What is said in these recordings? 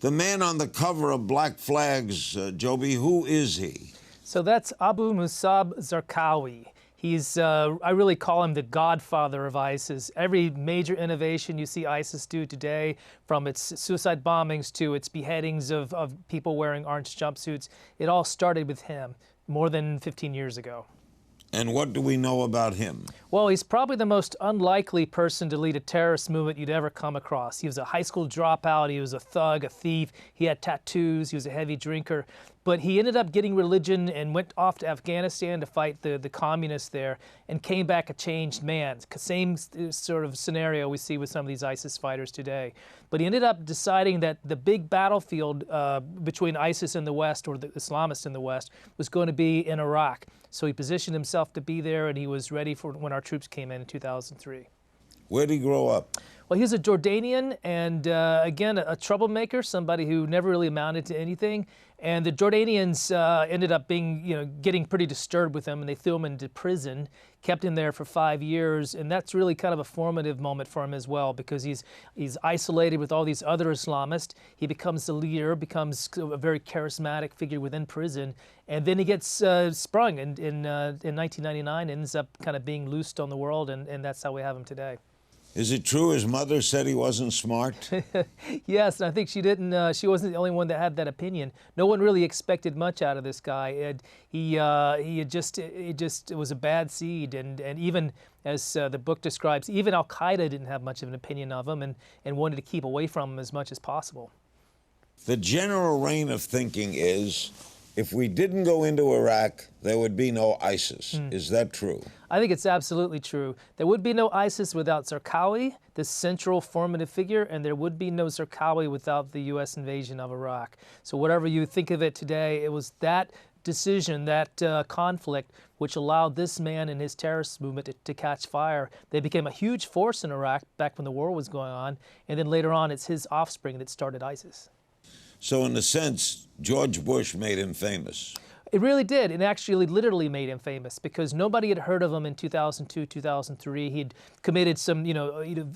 The man on the cover of Black Flags, Joby, who is he? So that's Abu Musab Zarqawi. He's, I really call him the godfather of ISIS. Every major innovation you see ISIS do today, from its suicide bombings to its beheadings of people wearing orange jumpsuits, it all started with him more than 15 years ago. And what do we know about him? Well, he's probably the most unlikely person to lead a terrorist movement you'd ever come across. He was a high school dropout, he was a thug, a thief, he had tattoos, he was a heavy drinker. But he ended up getting religion and went off to Afghanistan to fight the communists there and came back a changed man. Same sort of scenario we see with some of these ISIS fighters today. But he ended up deciding that the big battlefield between ISIS in the West, or the Islamists in the West, was going to be in Iraq. So he positioned himself to be there, and he was ready for when our troops came in 2003. Where did he grow up? Well, he was a Jordanian, and again, a troublemaker, somebody who never really amounted to anything. And the Jordanians ended up being, getting pretty disturbed with him, and they threw him into prison, kept him there for 5 years, and that's really kind of a formative moment for him as well, because he's isolated with all these other Islamists. He becomes the leader, becomes a very charismatic figure within prison, and then he gets sprung in 1999, ends up kind of being loosed on the world, and that's how we have him today. Is it true his mother said he wasn't smart? Yes, and I think she didn't. She wasn't the only one that had that opinion. No one really expected much out of this guy. It was a bad seed, and even as the book describes, even Al Qaeda didn't have much of an opinion of him, and wanted to keep away from him as much as possible. The general reign of thinking is, if we didn't go into Iraq, there would be no ISIS. Is that true? I think it's absolutely true. There would be no ISIS without Zarqawi, this central formative figure, and there would be no Zarqawi without the U.S. invasion of Iraq. So whatever you think of it today, it was that decision, that conflict, which allowed this man and his terrorist movement to catch fire. They became a huge force in Iraq back when the war was going on, and then later on it's his offspring that started ISIS. So in a sense, George Bush made him famous. It really did. It actually literally made him famous, because nobody had heard of him in 2002, 2003. He'd committed some,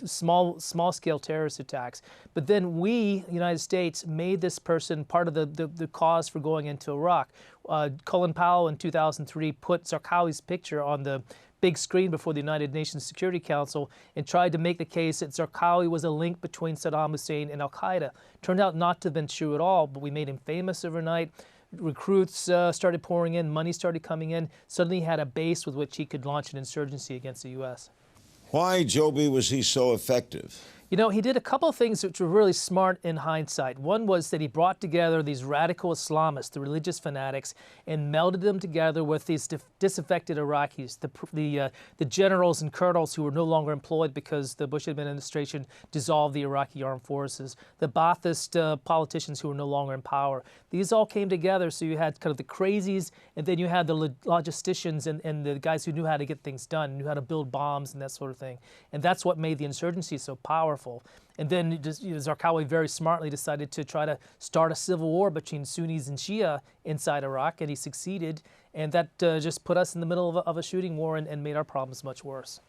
small-scale terrorist attacks. But then we, the United States, made this person part of the cause for going into Iraq. Colin Powell in 2003 put Zarqawi's picture on the big screen before the United Nations Security Council and tried to make the case that Zarqawi was a link between Saddam Hussein and Al Qaeda. Turned out not to have been true at all, but we made him famous overnight. Recruits started pouring in, money started coming in. Suddenly he had a base with which he could launch an insurgency against the U.S. Why, Joby, was he so effective? He did a couple of things which were really smart in hindsight. One was that he brought together these radical Islamists, the religious fanatics, and melded them together with these disaffected Iraqis, the generals and colonels who were no longer employed because the Bush administration dissolved the Iraqi armed forces, the Ba'athist politicians who were no longer in power. These all came together, so you had kind of the crazies, and then you had the logisticians and the guys who knew how to get things done, knew how to build bombs and that sort of thing. And that's what made the insurgency so powerful. And then Zarqawi very smartly decided to try to start a civil war between Sunnis and Shia inside Iraq, and he succeeded. And that just put us in the middle of a shooting war and made our problems much worse.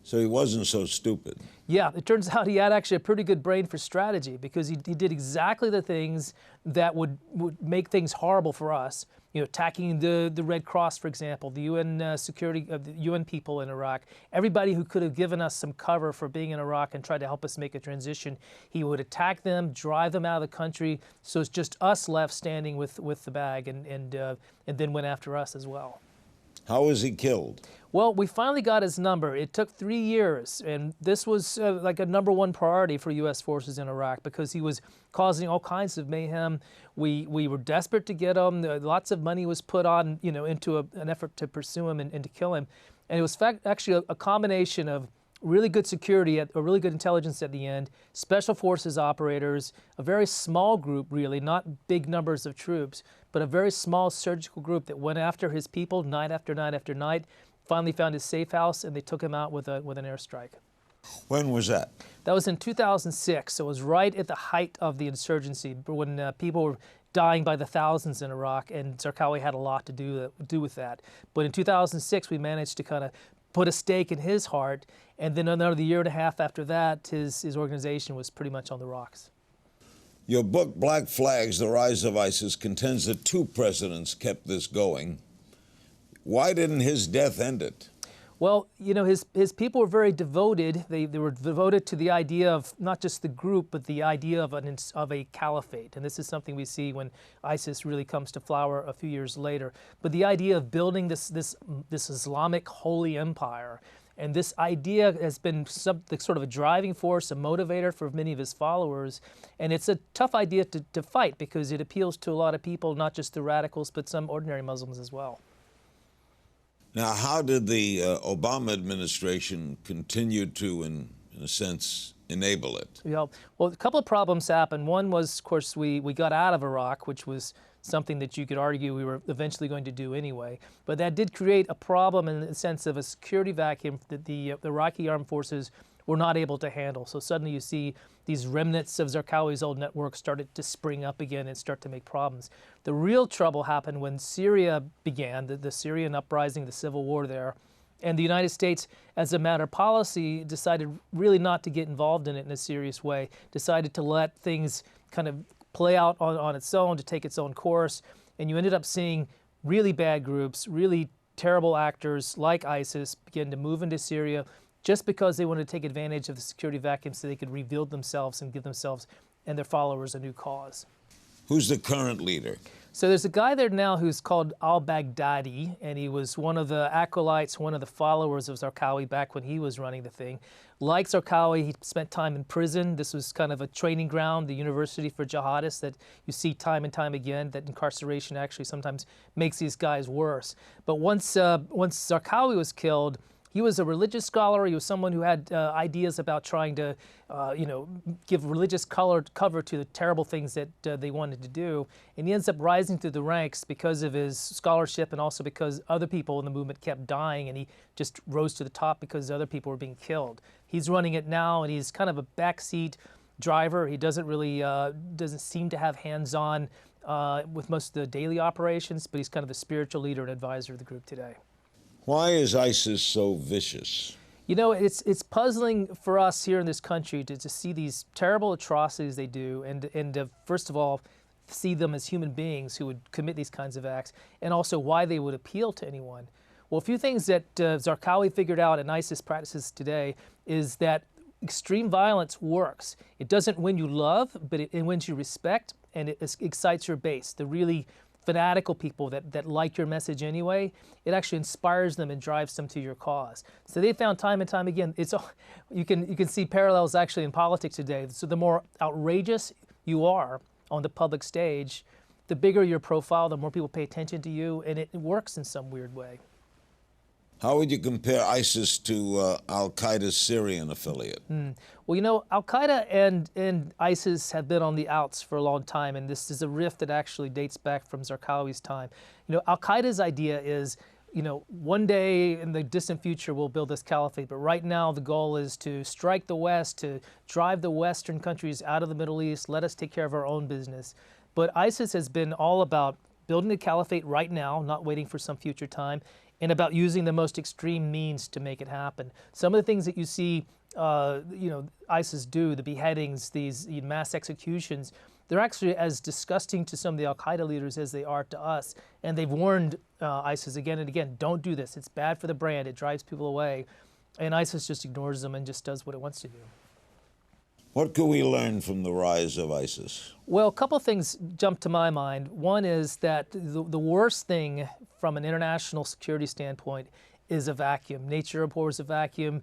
So he wasn't so stupid. Yeah, it turns out he had actually a pretty good brain for strategy, because he did exactly the things that would make things horrible for us. Attacking the Red Cross, for example, the UN security of the UN people in Iraq. Everybody who could have given us some cover for being in Iraq and tried to help us make a transition, he would attack them, drive them out of the country. So it's just us left standing with the bag, and then went after us as well. How was he killed? Well, we finally got his number. It took 3 years, and this was like a #1 priority for U.S. forces in Iraq, because he was causing all kinds of mayhem. We were desperate to get him. Lots of money was put on, into an effort to pursue him and to kill him. And it was actually a combination of really good security, a really good intelligence at the end, special forces operators, a very small group really, not big numbers of troops, but a very small surgical group that went after his people night after night after night, finally found his safe house, and they took him out with an airstrike. When was that? That was in 2006, so it was right at the height of the insurgency, when people were dying by the thousands in Iraq, and Zarqawi had a lot to do with that. But in 2006, we managed to kind of put a stake in his heart, and then another year and a half after that, his organization was pretty much on the rocks. Your book, Black Flags, The Rise of ISIS, contends that two presidents kept this going. Why didn't his death end it? Well, you know, his people were very devoted. They were devoted to the idea of not just the group, but the idea of a caliphate. And this is something we see when ISIS really comes to flower a few years later. But the idea of building this Islamic holy empire. And this idea has been sort of a driving force, a motivator for many of his followers. And it's a tough idea to fight because it appeals to a lot of people, not just the radicals, but some ordinary Muslims as well. Now, how did the Obama administration continue to, in a sense, enable it? Yeah, well, a couple of problems happened. One was, of course, we got out of Iraq, which was something that you could argue we were eventually going to do anyway. But that did create a problem in the sense of a security vacuum that the Iraqi armed forces were not able to handle. So suddenly you see these remnants of Zarqawi's old network started to spring up again and start to make problems. The real trouble happened when Syria began, the Syrian uprising, the civil war there. And the United States, as a matter of policy, decided really not to get involved in it in a serious way, decided to let things kind of play out on its own, to take its own course. And you ended up seeing really bad groups, really terrible actors like ISIS begin to move into Syria just because they wanted to take advantage of the security vacuum so they could rebuild themselves and give themselves and their followers a new cause. Who's the current leader? So there's a guy there now who's called al-Baghdadi, and he was one of the acolytes, one of the followers of Zarqawi back when he was running the thing. Like Zarqawi, he spent time in prison. This was kind of a training ground, the university for jihadists that you see time and time again, that incarceration actually sometimes makes these guys worse. But once Zarqawi was killed, he was a religious scholar. He was someone who had ideas about trying to, give religious cover to the terrible things that they wanted to do. And he ends up rising through the ranks because of his scholarship and also because other people in the movement kept dying, and he just rose to the top because other people were being killed. He's running it now, and he's kind of a backseat driver. He doesn't really doesn't seem to have hands-on with most of the daily operations, but he's kind of the spiritual leader and advisor of the group today. Why is ISIS so vicious? You know, it's puzzling for us here in this country to see these terrible atrocities they do and to, first of all, see them as human beings who would commit these kinds of acts, and also why they would appeal to anyone. Well, a few things that Zarqawi figured out and ISIS practices today is that extreme violence works. It doesn't win you love, but it wins you respect, and it excites your base, the really fanatical people that like your message anyway. It actually inspires them and drives them to your cause. So they found time and time again, you can see parallels actually in politics today. So the more outrageous you are on the public stage, the bigger your profile, the more people pay attention to you, and it works in some weird way. How would you compare ISIS to al-Qaeda's Syrian affiliate? Well, you know, al-Qaeda and ISIS have been on the outs for a long time, and this is a rift that actually dates back from Zarqawi's time. You know, al-Qaeda's idea is, you know, one day in the distant future we'll build this caliphate, but right now the goal is to strike the West, to drive the Western countries out of the Middle East, let us take care of our own business. But ISIS has been all about building a caliphate right now, not waiting for some future time, and about using the most extreme means to make it happen. Some of the things that you see, ISIS do, the beheadings, these mass executions, they're actually as disgusting to some of the al-Qaeda leaders as they are to us. And they've warned ISIS again and again, don't do this. It's bad for the brand. It drives people away. And ISIS just ignores them and just does what it wants to do. What can we learn from the rise of ISIS? Well, a couple of things jump to my mind. One is that the worst thing from an international security standpoint is a vacuum. Nature abhors a vacuum.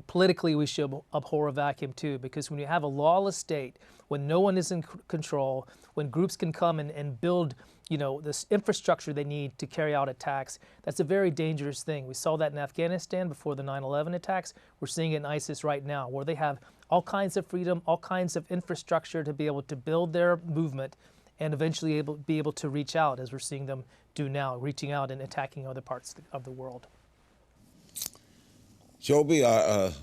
Politically we should abhor a vacuum too, because when you have a lawless state, when no one is in control, when groups can come and build this infrastructure they need to carry out attacks, that's a very dangerous thing. We saw that in Afghanistan before the 9/11 attacks. We're seeing it in ISIS right now, where they have all kinds of freedom, all kinds of infrastructure to be able to build their movement and eventually be able to reach out, as we're seeing them do now, reaching out and attacking other parts of the world. Joby,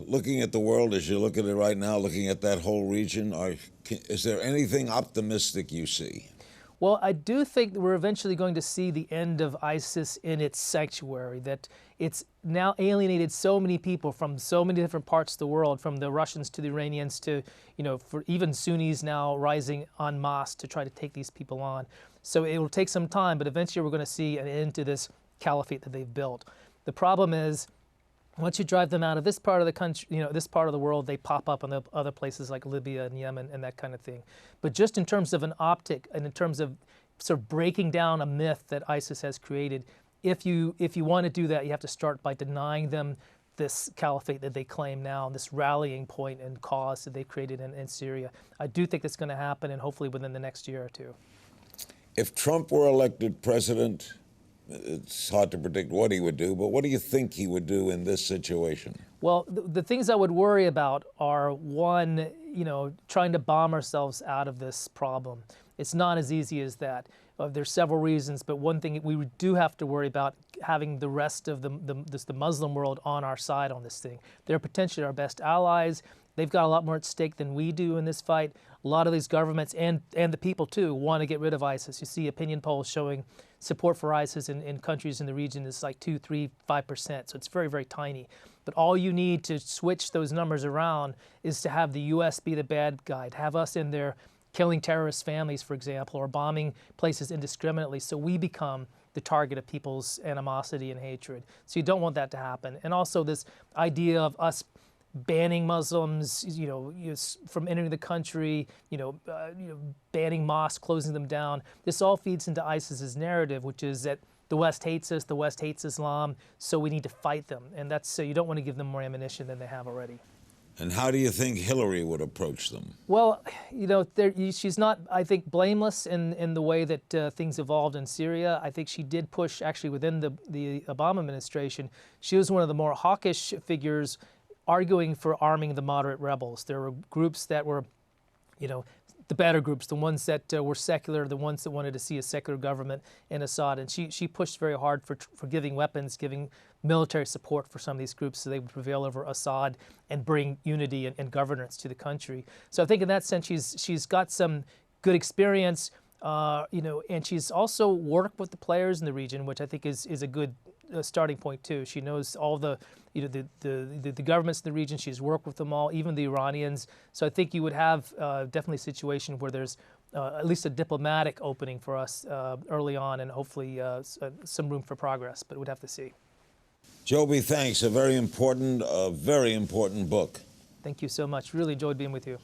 looking at the world as you look at it right now, looking at that whole region, is there anything optimistic you see? Well, I do think that we're eventually going to see the end of ISIS in its sanctuary, that it's now alienated so many people from so many different parts of the world, from the Russians to the Iranians to, for even Sunnis now rising en masse to try to take these people on. So it will take some time, but eventually we're going to see an end to this caliphate that they've built. The problem is, once you drive them out of this part of the country, this part of the world, they pop up in the other places like Libya and Yemen and that kind of thing. But just in terms of an optic and in terms of sort of breaking down a myth that ISIS has created, if you want to do that, you have to start by denying them this caliphate that they claim now, this rallying point and cause that they created in Syria. I do think that's going to happen, and hopefully within the next year or two. If Trump were elected president, it's hard to predict what he would do, but what do you think he would do in this situation? Well, the things I would worry about are, one, trying to bomb ourselves out of this problem. It's not as easy as that. There's several reasons, but one thing we do have to worry about, having the rest of the Muslim world on our side on this thing. They're potentially our best allies. They've got a lot more at stake than we do in this fight. A lot of these governments and the people too want to get rid of ISIS. You see opinion polls showing support for ISIS in countries in the region is like 2, 3, 5%. So it's very, very tiny. But all you need to switch those numbers around is to have the U.S. be the bad guy, to have us in there killing terrorist families, for example, or bombing places indiscriminately, so we become the target of people's animosity and hatred. So you don't want that to happen. And also this idea of us banning Muslims, from entering the country, banning mosques, closing them down. This all feeds into ISIS's narrative, which is that the West hates us, the West hates Islam, so we need to fight them. And that's so you don't want to give them more ammunition than they have already. And how do you think Hillary would approach them? Well, she's not, I think, blameless in the way that things evolved in Syria. I think she did push, actually, within the Obama administration. She was one of the more hawkish figures arguing for arming the moderate rebels. There were groups that were, the better groups, the ones that were secular, the ones that wanted to see a secular government in Assad. And she pushed very hard for giving weapons, giving military support for some of these groups so they would prevail over Assad and bring unity and governance to the country. So I think in that sense she's got some good experience, and she's also worked with the players in the region, which I think is a good starting point too. She knows all the governments in the region. She's worked with them all, even the Iranians. So I think you would have definitely a situation where there's at least a diplomatic opening for us early on, and hopefully some room for progress, but we'd have to see. Joby, thanks. A very important book. Thank you so much. Really enjoyed being with you.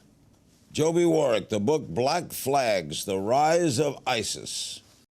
Joby Warrick, the book Black Flags, The Rise of ISIS.